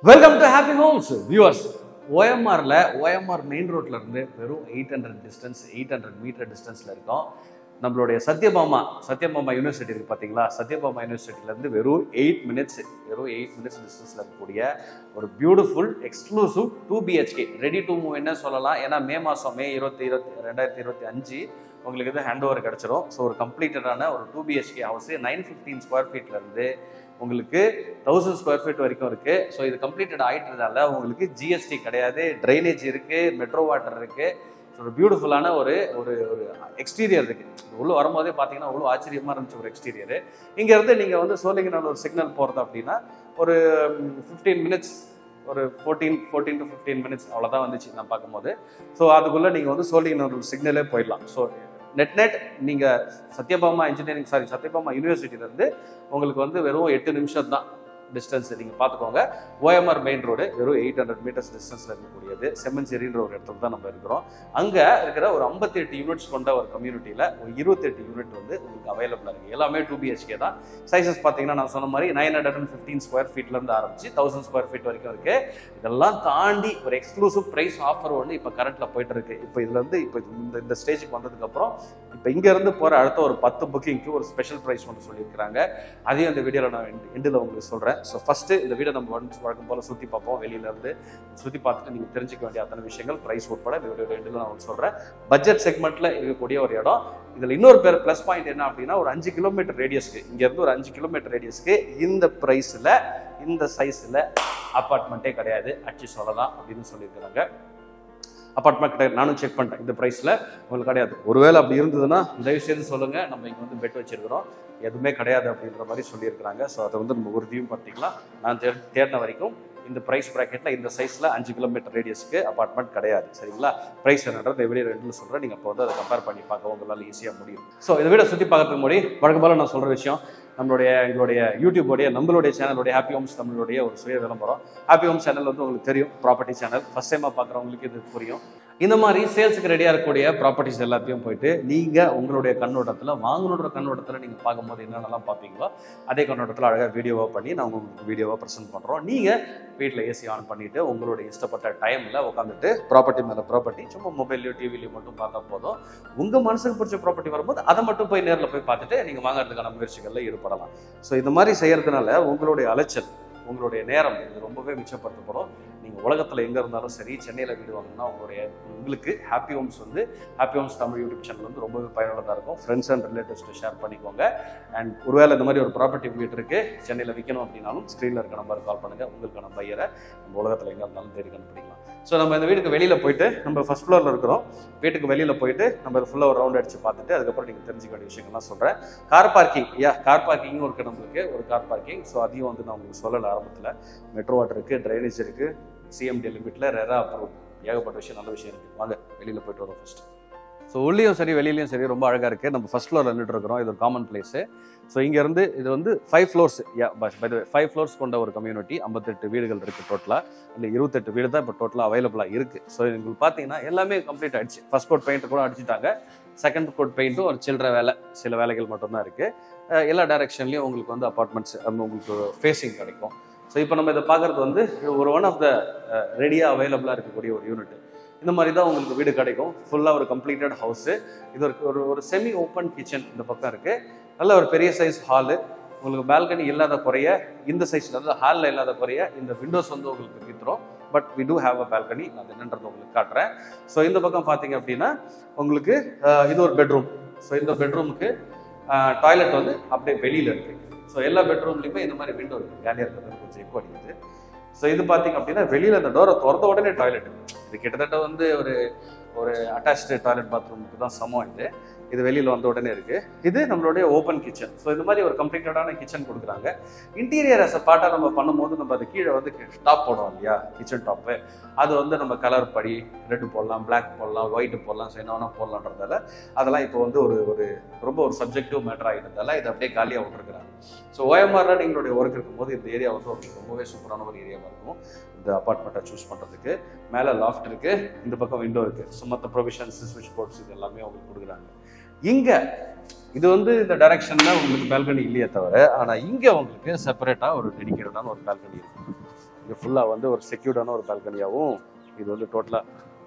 Welcome to happy homes viewers. OMR main ரோட்ல இருந்து வெறும் 800 டிஸ்டன்ஸ் 800 மீட்டர் டிஸ்டன்ஸ்ல இருக்கோம். நம்மளுடைய சத்யபாமா யூனிவர்சிட்டி இருக்கு பார்த்தீங்களா? சத்யபாமா யூனிவர்சிட்டியிலேருந்து வெறும் 8 மினிட்ஸ் டிஸ்டன்ஸில் இருக்கக்கூடிய ஒரு beautiful exclusive 2 BHK ready to move என்ன சொல்லலாம். ஏன்னா மே 2025 உங்களுக்கு இது ஹேண்ட் ஓவர் கிடச்சிரும். ஸோ ஒரு கம்ப்ளீட்டடான ஒரு 2 BHK ஹவுஸ் 915 ஸ்கொயர் ஃபீட்லேருந்து உங்களுக்கு 1000 ஸ்கொயர் ஃபீட் வரைக்கும் இருக்குது. ஸோ இது கம்ப்ளீட்டட் ஆகிட்டதால உங்களுக்கு GST கிடையாது, ட்ரைனேஜ் இருக்குது, மெட்ரோ வாட்டர் இருக்குது. ஸோ ஒரு பியூட்டிஃபுல்லான ஒரு ஒரு ஒரு எக்ஸ்டீரியர் இருக்குது. உள்ளே வரும்போதே பார்த்தீங்கன்னா அவ்வளோ ஆச்சரியமாக இருந்துச்சு ஒரு எக்ஸ்டீரியரு. இங்கேருந்து நீங்கள் வந்து சோழிங்கநல்லூர் ஒரு சிக்னல் போகிறது அப்படின்னா ஒரு 15 மினிட்ஸ், ஒரு 14 to 15 மினிட்ஸ் அவ்வளோதான் வந்துச்சு நான் பார்க்கும்போது. ஸோ அதுக்குள்ளே நீங்கள் வந்து சோழிங்கநல்லூர் சிக்னலே போயிடலாம். ஸோ நெட் நீங்கள் சத்யபாமா யூனிவர்சிட்டியிலேருந்து உங்களுக்கு வந்து வெறும் 8 நிமிஷம் தான் டிஸ்டன்ஸ். நீங்கள் பார்த்துக்கோங்க. OMR மெயின் ரோடு வெறும் 800 மீட்டர்ஸ் டிஸ்டன்ஸில் இருக்கக்கூடியது செம்மஞ்சேரின்ற ஒரு இடத்துல தான் நம்ம இருக்கிறோம். அங்கே இருக்கிற ஒரு 58 யூனிட்ஸ் கொண்ட ஒரு கம்யூனிட்டியில் ஒரு 28 யூனிட் வந்து உங்களுக்கு அவைலபிளாக இருக்குது. எல்லாமே 2 BHK தான். சைஸஸ் பார்த்தீங்கன்னா நான் சொன்ன மாதிரி 915 ஸ்கொயர் ஃபீட்லேருந்து ஆரம்பிச்சு 1000 ஸ்கொயர் ஃபீட் வரைக்கும் இருக்குது. இதெல்லாம் தாண்டி ஒரு எக்ஸ்க்ளூசிவ் ப்ரைஸ் ஆஃபர் ஒன்று இப்போ கரண்ட்டில் போயிட்டு இருக்கு. இப்போ இதுலேருந்து இப்போ இந்த ஸ்டேஜுக்கு வந்ததுக்கப்புறம் இப்போ இங்கேருந்து போகிற அடுத்த ஒரு 10 புக்கிங்க்கு ஒரு ஸ்பெஷல் ப்ரைஸ் ஒன்று சொல்லியிருக்கிறாங்க. அதையும் இந்த வீடியோவில் நான் எண்டில் உங்களுக்கு சொல்கிறேன். ஸோ ஃபஸ்ட்டு இந்த வீடியோ நம்ம வழக்கம் போல் சுற்றி பார்ப்போம். வெளியிலேருந்து சுற்றி பார்த்துட்டு நீங்கள் தெரிஞ்சிக்க வேண்டிய அத்தனை விஷயங்கள் ப்ரைஸ் உட்பட இந்த வீடியோ எண்டில் நான் உங்களுக்கு சொல்கிறேன். பட்ஜெட் செக்மெண்ட்டில் இருக்கக்கூடிய ஒரு இடம். இதில் இன்னொரு ப்ளஸ் பாயிண்ட் என்ன அப்படின்னா ஒரு 5 கிலோமீட்டர் ரேடியஸ்க்கு, இங்கேருந்து ஒரு 5 கிலோமீட்டர் ரேடியஸ்க்கு இந்த ப்ரைஸில் இந்த சைஸில் அப்பார்ட்மெண்ட்டே கிடையாது அச்சு சொல்லலாம் அப்படின்னு சொல்லியிருக்கிறாங்க. அப்பார்ட்மெண்ட் கிடையாது, நானும் செக் பண்ணிட்டேன். இந்த ப்ரைஸில் உங்களுக்கு கிடையாது. ஒருவேளை அப்படி இருந்ததுன்னா தயவுசெய்து சொல்லுங்கள். நம்ம இங்கே வந்து பெட் வச்சுருக்கிறோம், எதுவுமே கிடையாது அப்படின்ற மாதிரி சொல்லியிருக்கிறாங்க. ஸோ அதை வந்து நம்ம உறுதியும் பார்த்திக்கலாம். நான் தேடின வரைக்கும் இந்த ப்ரைஸ் ப்ராக்கெட்டில் இந்த சைஸில் 5 கிலோமீட்டர் ரேடியஸ்க்கு அப்பார்ட்மெண்ட் கிடையாது. சரிங்களா? ப்ரைஸ் என்னன்றது இந்த வீடியோ ரெண்டில் சொல்கிறேன். நீங்கள் இப்போ வந்து அதை கம்பேர் பண்ணி பார்க்க உங்களால் ஈஸியாக முடியும். ஸோ இந்த வீடியோ சுற்றி பார்க்கறதுக்கு முன்னாடி வழக்கம் போல் நான் சொல்கிற விஷயம், எங்களுடைய யூடியூபோடைய நம்மளுடைய சேனலுடைய ஹாப்பி ஹோம்ஸ் தமிழுடைய ஒரு சுய விளம்பரம். ஹாப்பி ஹோம்ஸ் சேனல் வந்து உங்களுக்கு தெரியும், ப்ராப்பர்ட்டி சேனல். ஃபர்ஸ்ட் டைமாக பார்க்குறவங்களுக்கு இது புரியும். இந்த மாதிரி சேல்ஸுக்கு ரெடியாக இருக்கக்கூடிய ப்ராப்பர்ட்டிஸ் எல்லாத்தையும் போயிட்டு நீங்கள் உங்களுடைய கண்ணோட்டத்தில் வாங்கணுன்ற கண்ணோட்டத்தில் நீங்கள் பார்க்கும்போது என்னென்னலாம் பார்ப்பீங்களோ அதே கண்ணோட்டத்தில் அழகாக வீடியோவாக பண்ணி நான் உங்களுக்கு வீடியோவாக ப்ரெசென்ட் பண்ணுறோம். நீங்கள் வீட்டில் ஏசி ஆன் பண்ணிவிட்டு உங்களுடைய இஷ்டப்பட்ட டைமில் உட்காந்துட்டு ப்ராப்பர்ட்டி மேலே ப்ராப்பர்ட்டி சும்மா மொபைல்லையோ டிவிலையோ மட்டும் பார்த்தா போதும். உங்கள் மனசுக்கு பிடிச்ச ப்ராப்பர்ட்டி வரும்போது அதை மட்டும் போய் நேரில் போய் பார்த்துட்டு நீங்கள் வாங்குறதுக்கான முயற்சிகளில் ஈடுபடலாம். ஸோ இந்த மாதிரி செய்கிறதுனால உங்களுடைய அலைச்சல், உங்களுடைய நேரம் இது ரொம்பவே மிச்சப்படுத்தப்படும். நீங்கள் உலகத்தில் எங்கே இருந்தாலும் சரி, சென்னையில் வீடு வாங்கினா உங்களுக்கு happy homes Tamil YouTube channel வந்து ரொம்பவே பயனுள்ளதாக இருக்கும். ஃப்ரெண்ட்ஸ் அண்ட் ரிலேட்டிவ்ஸ்ட்டு ஷேர் பண்ணிக்கோங்க. அண்ட் ஒருவேளை இந்த மாதிரி ஒரு ப்ராப்பர்ட்டி வீட்டு இருக்குது சென்னையில் விற்கணும் அப்படின்னாலும் ஸ்க்ரீனில் இருக்க நம்பருக்கு கால் பண்ணுங்கள். உங்களுக்கான பையரை நம்ம உலகத்தில் எங்கே இருந்தாலும் தேடி கண்டுபிடிக்கலாம். ஸோ நம்ம இந்த வீட்டுக்கு வெளியில் போயிட்டு, நம்ம ஃபர்ஸ்ட் ஃப்ளோரில் இருக்கிறோம், வீட்டுக்கு வெளியில் போயிட்டு நம்ம ஃபுல்லாக ஒரு ரவுண்ட் அடித்து பார்த்துட்டு அதுக்கப்புறம் நீங்கள் தெரிஞ்சுக்க வேண்டிய விஷயங்கள்லாம் சொல்கிறேன். கார் பார்க்கிங்கும் இருக்குது நம்மளுக்கு, ஒரு கார் பார்க்கிங். ஸோ அதையும் வந்து நான் உங்களுக்கு சொல்லலை ஆரம்பத்தில். மெட்ரோ வாட்டர் இருக்குது, ட்ரைனேஜ் இருக்குது, CMD லிமிட்டில் ரெரா அப்ரூவ், ஏகப்பட்ட விஷயம், நல்ல விஷயம் இருக்குது. வாங்க வெளியில் போயிட்டு வரோம் ஃபஸ்ட்டு. ஸோ உள்ளேயும் சரி வெளியிலையும் சரி ரொம்ப அழகாக இருக்குது. நம்ம ஃபர்ஸ்ட் ஃப்ளோரில் நின்றுட்டு இருக்கிறோம். இது ஒரு காமன் பிளேஸு. ஸோ இங்கேருந்து இது வந்து 5 floors, by the way 5 floors கொண்ட ஒரு கம்யூனிட்டி. 58 வீடுகள் இருக்குது டோட்டலாக. இல்லை 28 வீடு தான் இப்போ டோட்டலாக அவைலபிளாக இருக்குது. ஸோ உங்களுக்கு பார்த்தீங்கன்னா எல்லாமே கம்ப்ளீட் ஆகிடுச்சு. ஃபர்ஸ்ட் கோட் பெயிண்ட் கூட அடிச்சுட்டாங்க. செகண்ட் கோட் பெயிண்ட்டும் ஒரு சில்லற வேலை, சில வேலைகள் மட்டும்தான் இருக்குது. எல்லா டைரக்ஷன்லேயும் உங்களுக்கு வந்து அப்பார்ட்மெண்ட்ஸ் உங்களுக்கு ஃபேஸிங் கிடைக்கும். ஸோ இப்போ நம்ம இதை பார்க்குறது வந்து ஒரு ஒன் ஆஃப் த ரெடியாக அவைலபிளாக இருக்கக்கூடிய ஒரு யூனிட். இந்த மாதிரி தான் உங்களுக்கு வீடு கிடைக்கும். ஃபுல்லாக ஒரு கம்ப்ளீட்டட் ஹவுஸு. இது ஒரு செமி ஓப்பன் கிச்சன் இந்த பக்கம் இருக்குது. நல்ல ஒரு பெரிய சைஸ் ஹாலு. உங்களுக்கு பால்கனி இல்லாத குறைய, இந்த சைஸில் வந்து ஹாலில் இல்லாத குறைய இந்த விண்டோஸ் வந்து உங்களுக்கு வித்துரும். But we do have a balcony. நான் என்னன்றது உங்களுக்கு காட்டுறேன். ஸோ இந்த பக்கம் பார்த்தீங்க அப்படின்னா உங்களுக்கு இது ஒரு பெட்ரூம். ஸோ இந்த பெட்ரூமுக்கு டாய்லெட் வந்து அப்படியே வெளியில் இருக்குது. ஸோ எல்லா பெட்ரூம்லையுமே இந்த மாதிரி விண்டோ இருக்குது. காலியாக இருக்கிறது கொஞ்சம் எக்கோ அடிக்குது. ஸோ இது பார்த்தீங்க அப்படின்னா வெளியில் அந்த டோரை திறந்த உடனே டாய்லெட். இது கிட்டத்தட்ட வந்து ஒரு அட்டாச்சு டாய்லெட் பாத்ரூமுக்கு தான் சமம். இது வெளியில் வந்த உடனே இருக்குது. இது நம்மளுடைய ஓப்பன் கிச்சன். ஸோ இந்த மாதிரி ஒரு கம்ப்ளீட்டடான கிச்சன் கொடுக்குறாங்க. இன்டீரியர் ஆஸ் அ பார்ட்டாக நம்ம பண்ணும்போது நம்ம அது கீழே வந்து டாப் போடுவோம் இல்லையா, கிச்சன் டாப்பு. அது வந்து நம்ம கலர் படி ரெட்டு போடலாம், பிளாக் போடலாம், ஒயிட்டு போடலாம், ஸோ என்ன போடலான்றதால அதெல்லாம் இப்போ வந்து ரொம்ப ஒரு சப்ஜெக்டிவ் மேட்டர் ஆகிட்டதால இதை அப்படியே காலியாக விட்டுருக்குறாங்க. ஸோ OMRல நீங்களுடைய ஒர்க் இருக்கும்போது இந்த ஏரியா வந்து உங்களுக்கு ரொம்பவே சூப்பரான ஒரு ஏரியாவாக இருக்கும். இந்த அப்பார்ட்மெண்ட்டை சூஸ் பண்ணுறதுக்கு மேலே லாஃப்ட் இருக்குது, இந்த பக்கம் விண்டோ இருக்குது. ஸோ மற்ற ப்ரொவிஷன்ஸ், ஸ்விட்ச் போர்ட்ஸ் இது எல்லாமே உங்களுக்கு கொடுக்குறாங்க. இங்கே இது வந்து இந்த டைரக்ஷனில் உங்களுக்கு பால்கனி இல்லையே தவிர, ஆனால் இங்கே உங்களுக்கு செப்பரேட்டாக ஒரு டெடிக்கேட்டடான ஒரு பால்கனி இருக்குது. இங்கே ஃபுல்லாக வந்து ஒரு செக்யூர்டான ஒரு பால்கனியாகவும் இது வந்து டோட்டலாக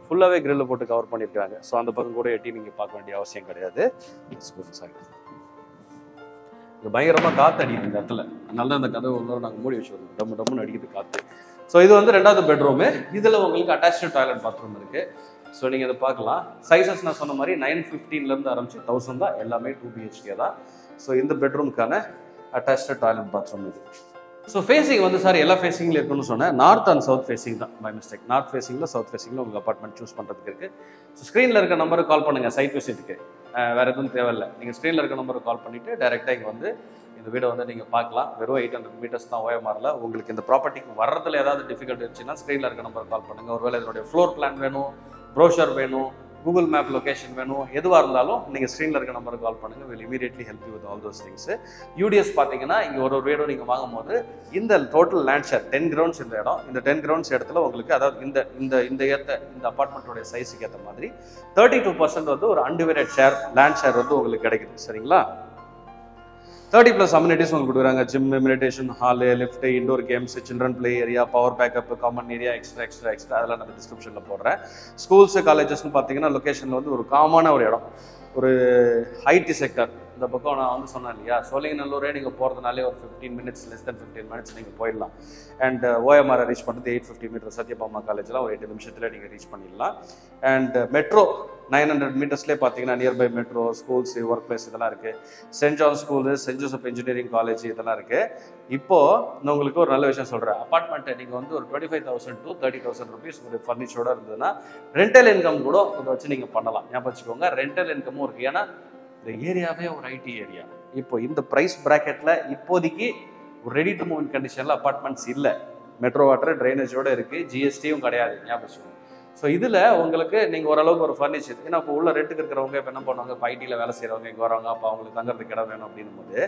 ஃபுல்லாகவே கிரில்ல போட்டு கவர் பண்ணியிருக்காங்க. ஸோ அந்த பக்கம் கூட எட்டி நீங்கள் பார்க்க வேண்டிய அவசியம் கிடையாது. இது பயங்கரமாக காற்று அடிக்குது இந்த இடத்துல, அதனால தான் அந்த கதவு ஒன்று நாங்கள் மூடி வச்சுருவோம். டம்முன்னு அடிக்குது காற்று. ஸோ இது வந்து 2வது பெட்ரூமு. இதில் உங்களுக்கு அட்டாச்சு டாய்லெட் பாத்ரூம் இருக்குது. ஸோ நீங்கள் இதை பார்க்கலாம். சைஸஸ் நான் சொன்ன மாதிரி 915 ஆரம்பிச்சு 1000 தான். எல்லாமே 2 BHK தான். ஸோ இந்த பெட்ரூமுக்கான அட்டாச்சு டாய்லெட் பாத்ரூம் இது. ஸோ ஃபேஸிங் வந்து சார் எல்லா ஃபேஸிங்கில் இருக்குன்னு சொன்னேன். நார்த் அண்ட் சவுத் ஃபேஸிங் தான் பை மிஸ்டேக். நார்த் ஃபேஸிங்கில் சவுத் ஃபேஸிங்கில் உங்களுக்கு அப்பார்ட்மெண்ட் சூஸ் பண்ணுறதுக்கு இருக்குது. ஸோ ஸ்க்ரீனில் இருக்க நம்பருக்கு கால் பண்ணுங்கள் சைட் விசிட்டுக்கு. வேறு எதுவும் தேவையில்லை. நீங்கள் ஸ்க்ரீனில் இருக்க நம்பருக்கு கால் பண்ணிவிட்டு டேரெக்டாக இங்கே வந்து இந்த வீடை வந்து நீங்கள் பார்க்கலாம். வெறும் 800 மீட்டர்ஸ் தான் OMRல. உங்களுக்கு இந்த ப்ராப்பர்ட்டிக்கு வர்றதுல ஏதாவது டிஃபிகல்ட் இருந்துச்சுன்னா ஸ்க்ரீனில் இருக்க நம்பருக்கு கால் பண்ணுங்கள். ஒருவேளை இதனுடைய ஃப்ளோர் பிளான் வேணும், ப்ரோஷர் வேணும், கூகுள் மேப் லொகேஷன் வேணும், எதுவாக இருந்தாலும் நீங்கள் ஸ்க்ரீனில் இருக்க நம்பருக்கு கால் பண்ணுங்கள். Will immediately help you with all those things. UDS பார்த்தீங்கன்னா இங்கே ஒரு வீடும் நீங்கள் வாங்கும்போது இந்த டோட்டல் லேண்ட் ஷேர் 10 கிரவுண்ட்ஸ் இந்த இடம். இந்த 10 கிரவுண்ட்ஸ் இடத்துல உங்களுக்கு அதாவது இந்த அப்பார்ட்மெண்ட்டோடைய சைஸுக்கு ஏற்ற மாதிரி 32% வந்து ஒரு அன்டிவைடட் ஷேர் லேண்ட் ஷேர் வந்து உங்களுக்கு கிடைக்குது. சரிங்களா? 30+ அம்யூனிட்டிஸ் உங்களுக்கு கொடுக்குறாங்க. Gym, meditation hall, lift, indoor games, children play area, power backup, common area, extra அதெல்லாம் நம்ம டிஸ்கிரிப்ஷனில் போடுறேன். ஸ்கூல்ஸு காலேஜஸ்ன்னு பார்த்தீங்கன்னா லொக்கேஷனில் வந்து ஒரு காமான ஒரு இடம், ஒரு ஐடி செக்டர். இந்த பக்கம் நான் வந்து சொன்னேன் இல்லையா, சோழிங்கநல்லூரே நீங்கள் போகிறதுனாலே ஒரு 15 மினிட்ஸ், less than 15 minutes நீங்கள் போயிடலாம். அண்ட் OMR ரீச் பண்ணுறது 850 மீட்டர். சத்யபாமா காலேஜில் ஒரு 8 நிமிஷத்தில் நீங்கள் ரீச் பண்ணிடலாம். அண்ட் மெட்ரோ 900 மீட்டர்ஸ்லேயே பார்த்தீங்கன்னா nearby metro, schools, work place இதெல்லாம் இருக்குது. Saint John school, saint Joseph engineering college இதெல்லாம் இருக்குது. இப்போது நான் உங்களுக்கு ஒரு நல்ல விஷயம் சொல்கிறேன். அப்பார்ட்மெண்ட்டை நீங்கள் வந்து ஒரு 25,000 to 30,000 rupees ஒரு ஃபர்னிச்சரோடு இருந்ததுன்னா ரெண்டல் இன்கம் கூட இதை வச்சு நீங்கள் பண்ணலாம். ஞாபகம் வச்சுக்கோங்க, ரெண்டல் இன்கமும் இருக்குது. ஏன்னா இந்த ஏரியாவே ஒரு ஐடி ஏரியா. இப்போ இந்த ப்ரைஸ் ப்ராக்கெட்டில் இப்போதைக்கு ஒரு ரெடி டு மூவ் கண்டிஷனில் அப்பார்ட்மெண்ட்ஸ் இல்லை. மெட்ரோ வாட்டர் ட்ரைனேஜோடு இருக்குது, GSTயும் கிடையாது. ஞாபகம் வச்சுக்கோங்க. ஸோ இதில் உங்களுக்கு நீங்கள் ஓரளவுக்கு ஒரு ஃபர்னிச்சர், ஏன்னா இப்போ உள்ள ரெண்ட்டுக்கு இருக்கிறவங்க இப்போ என்ன பண்ணுவாங்க, இப்போ ஐடியில் வேலை செய்கிறவங்க இங்கே வராங்க, அப்போ அவங்களுக்கு தங்குறதுக்கு இடம் வேணும் அப்படின்னும் போது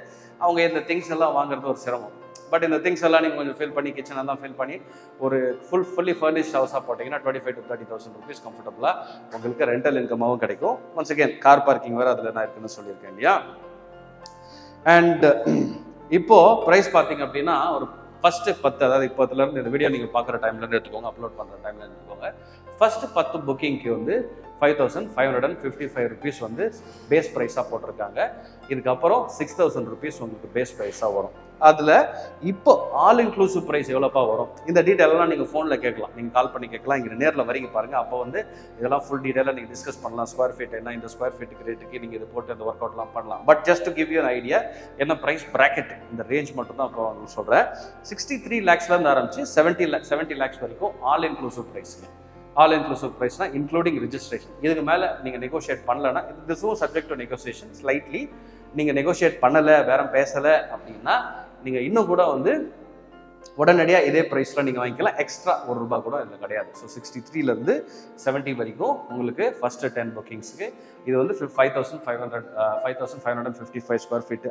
அவங்க இந்த திங்ஸ் எல்லாம் வாங்குறது ஒரு சிரமம். பட் இந்த திங்ஸ் எல்லாம் நீங்கள் கொஞ்சம் ஃபில் பண்ணி, கிச்சன் எல்லாம் ஃபில் பண்ணி ஒரு ஃபுல்லி ஃபர்னிஷ்ட் ஹவுஸாக போட்டிங்கன்னா 25,000 to 30,000 rupees கம்ஃபர்டபுளாக உங்களுக்கு ரெண்டல் இன்கமாகவும் கிடைக்கும். ஒன்ஸ் அகேன் கார் பார்க்கிங் வேறு அதில் நான் இருக்குன்னு சொல்லியிருக்கேன் இல்லையா. அண்ட் இப்போது ப்ரைஸ் பார்த்தீங்க அப்படின்னா ஒரு ஃபஸ்ட்டு 10, அதாவது இப்போதுலேருந்து இந்த வீடியோ நீங்கள் பார்க்குற டைம்லேருந்து எடுத்துக்கோங்க, அப்லோட் பண்ணுற டைம்லேருந்து எடுத்துக்கோங்க. ஃபஸ்ட்டு 10 புக்கிங்க்கு வந்து 5,555 rupees வந்து பேஸ் ப்ரைஸாக போட்டிருக்காங்க. இதுக்கப்புறம் 6,000 rupees உங்களுக்கு பேஸ் ப்ரைஸாக வரும். அதில் இப்போ ஆல் இன்க்ளூசிவ் ப்ரைஸ் எவ்வளோப்பா வரும், இந்த டீட்டெயிலெலாம் நீங்கள் ஃபோனில் கேட்கலாம், நீங்கள் கால் பண்ணி கேட்கலாம். இங்கே நேரில் வரீங்க பாருங்கள், அப்போ வந்து இதெல்லாம் ஃபுல் டீட்டெயிலாக நீங்கள் டிஸ்கஸ் பண்ணலாம். ஸ்கொயர் ஃபீட் என்ன, இந்த ஸ்கொயர் ஃபீட்டுக்கு ரேட்டுக்கு நீங்கள் இது போட்டு அந்த ஒர்க் அவுட்லாம் பண்ணலாம். But just to give you an idea, என்ன ப்ரைஸ் ப்ராக்கெட் இந்த ரேஞ்ச் மட்டும் தான் இப்போ உங்களுக்கு சொல்கிறேன். 63 lakhsலேருந்து ஆரம்பிச்சு 70 lakhs வரைக்கும் ஆல் இன்க்ளூசிவ் ப்ரைஸுங்க. ஆல் இன்க்ளூசிவ் ப்ரைஸ்னா இன்க்ளூடிங் ரிஜிஸ்ட்ரேஷன். இதுக்கு மேலே நீங்கள் நெகோஷியேட் பண்ணலைன்னா, இதுவும் சப்ஜெக்ட் டு நெகோசியேஷன். ஸ்லைட்லி நீங்கள் நெகோஷியேட் பண்ணலை, பேரம் பேசலை அப்படின்னா நீங்கள் இன்னும் கூட வந்து உடனடியாக இதே ப்ரைஸில் நீங்கள் வாங்கிக்கலாம். எக்ஸ்ட்ரா ₹1 கூட இதில் கிடையாது. ஸோ 63லேருந்து 70 வரைக்கும் உங்களுக்கு ஃபஸ்ட்டு 10 புக்கிங்ஸுக்கு இது வந்து 5,555 ஸ்கொயர் ஃபீட்டு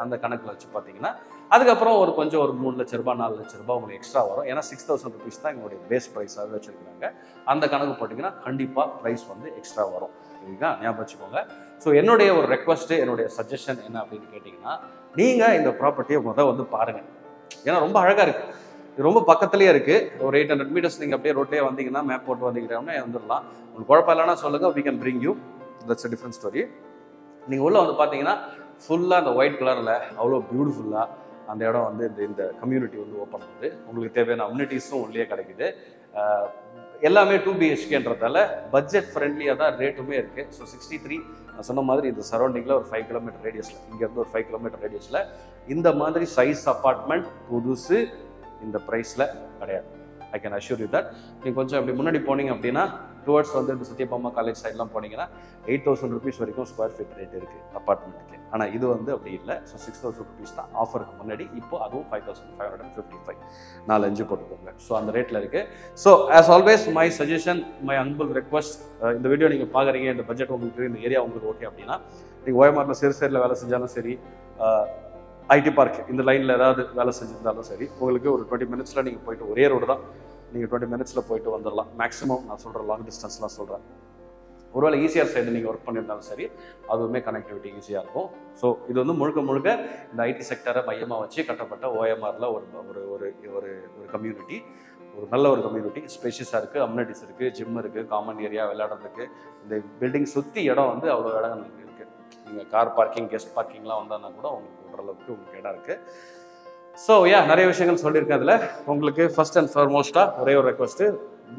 அந்த கணக்கில் வச்சு பார்த்தீங்கன்னா அதுக்கப்புறம் ஒரு கொஞ்சம் ஒரு ₹3 லட்சம் ₹4 லட்சம் உங்களுக்கு எக்ஸ்ட்ரா வரும். ஏன்னா 6,000 rupees தான் எங்களுடைய பேஸ் ப்ரைஸாகவே வச்சுருக்காங்க. அந்த கணக்கு போட்டிங்கன்னா கண்டிப்பாக ப்ரைஸ் வந்து எக்ஸ்ட்ரா வரும். சரிங்களா? ஞாபகம் வச்சுக்கோங்க. ஸோ என்னுடைய ஒரு ரெக்வஸ்ட்டு, என்னுடைய சஜஷன் என்ன அப்படின்னு கேட்டிங்கன்னா, நீங்கள் இந்த ப்ராப்பர்ட்டியை வந்து பாருங்கள். ஏன்னா ரொம்ப அழகாக இருக்குது, இது ரொம்ப பக்கத்துலேயே இருக்குது. ஒரு 800 மீட்டர்ஸ் நீங்கள் அப்படியே ரோட்லேயே வந்தீங்கன்னா, மேப் போட்டு வந்தீங்கன்னா வந்துடலாம். உங்களுக்கு குழப்பம் இல்லைன்னா சொல்லுங்கள், we can bring you. that's a different story. நீங்கள் உள்ளே வந்து பார்த்தீங்கன்னா ஃபுல்லாக அந்த ஒயிட் கலரில் அவ்வளோ பியூட்டிஃபுல்லாக அந்த இடம் வந்து இந்த கம்யூனிட்டி வந்து ஓப்பன் பண்ணுது. உங்களுக்கு தேவையான அம்யூனிட்டிஸும் உள்ளே கிடைக்குது. எல்லாமே 2 BHKன்றதால பட்ஜெட் ஃப்ரெண்ட்லியாக தான் ரேட்டுமே இருக்குது. ஸோ 63 நான் சொன்ன மாதிரி இந்த சரௌண்டிங்கில் ஒரு 5 கிலோமீட்டர் ரேடியஸில், இங்கேருந்து ஒரு 5 கிலோமீட்டர் ரேடியஸில் இந்த மாதிரி சைஸ் அப்பார்ட்மெண்ட் புதுசு இந்த ப்ரைஸில் கிடையாது. I can assure you that. நீங்கள் கொஞ்சம் அப்படி முன்னாடி போனீங்க அப்படின்னா டுவர்ட்ஸ் வந்து இந்த சத்யபாமா காலேஜ் சைட்லாம் போனீங்கன்னா 8,000 rupees வரைக்கும் ஸ்கொயர் ஃபீட் ரேட் இருக்குது அப்பார்ட்மெண்ட்டுக்கு. ஆனால் இது வந்து அப்படி இல்லை. ஸோ 6,000 rupees தான் ஆஃபருக்கு முன்னாடி. இப்போ அதுவும் 5,555 4-5 போட்டுக்கோங்க. ஸோ அந்த ரேட்டில் இருக்குது. So as always my suggestion, my humble request, இந்த வீடியோ நீங்கள் பார்க்குறீங்க, இந்த பட்ஜெட் உங்களுக்கு, இந்த ஏரியா உங்களுக்கு ஓகே அப்படின்னா நீங்கள் OMRல சிறுசேரியில் வேலை செஞ்சாலும் சரி, ஐடி பார்க் இந்த லைனில் ஏதாவது வேலை செஞ்சுருந்தாலும் சரி, உங்களுக்கு ஒரு 20 minutesல நீங்கள் போயிட்டு, ஒரே ரோடு தான், நீங்கள் 20 minutesல போயிட்டு வந்துடலாம். மேக்ஸிமம் நான் சொல்கிறேன், லாங் டிஸ்டன்ஸ்லாம் சொல்கிறேன். ஒருவேளை ஈசிஆர் சைடு நீங்கள் ஒர்க் பண்ணியிருந்தாலும் சரி, அதுவுமே கனெக்டிவிட்டி ஈஸியாக இருக்கும். ஸோ இது வந்து முழுக்க முழுக்க இந்த ஐடி செக்டரை மையமாக வச்சு கட்டப்பட்ட ஓஎம்ஆரில் ஒரு ஒரு ஒரு ஒரு ஒரு கம்யூனிட்டி, ஒரு நல்ல ஒரு கம்யூனிட்டி. ஸ்பேஷியஸாக இருக்குது, அம்யூனிட்டிஸ் இருக்குது, ஜிம் இருக்குது, காமன் ஏரியா விளையாடுறதுக்கு. இந்த பில்டிங் சுற்றி இடம் வந்து அவ்வளோ இடங்கள் இருக்குது. நீங்கள் கார் பார்க்கிங், கெஸ்ட் பார்க்கிங்லாம் வந்தால் கூட உங்களுக்கு ஓரளவுக்கு உங்களுக்கு இடம் இருக்குது. ஸோ நிறைய விஷயங்கள் சொல்லியிருக்கேன். அதில் உங்களுக்கு ஃபர்ஸ்ட் அண்ட் ஃபார்மோஸ்ட்டாக ஒரே ஒரு ரெக்வஸ்ட்டு,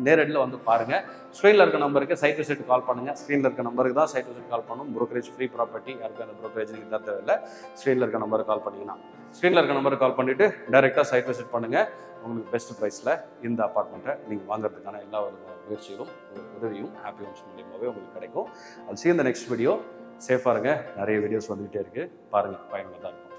நேரடியில் வந்து பாருங்கள். ஸ்க்ரீனில் இருக்க நம்பருக்கு சைட் விசிட் கால் பண்ணுங்கள். ஸ்க்ரீனில் இருக்க நம்பருக்கு தான் சைட் விசிட் கால் பண்ணணும். ப்ரோக்கரேஜ் ஃப்ரீ ப்ராப்பர்ட்டி, யாருக்கு அந்த ப்ரோக்கரேஜ் நீங்கள் தான் தேவையில்லை. ஸ்க்ரீனில் இருக்க நம்பருக்கு கால் பண்ணிங்கன்னா, ஸ்க்ரீனில் இருக்க நம்பருக்கு கால் பண்ணிவிட்டு டைரெக்டாக சைட் விசிட் பண்ணுங்கள். உங்களுக்கு பெஸ்ட் ப்ரைஸில் இந்த அப்பார்ட்மெண்ட்டை நீங்கள் வாங்குறதுக்கான எல்லா ஒரு முயற்சிகளும், உதவியும் ஹாப்பி ஹோம்ஸ் மூலியமாகவே உங்களுக்கு கிடைக்கும். அது see you in the next video. சேஃபாக இருங்க. நிறைய வீடியோஸ் வந்துகிட்டே இருக்குது, பாருங்கள், பயனுள்ளதாக இருக்கும்.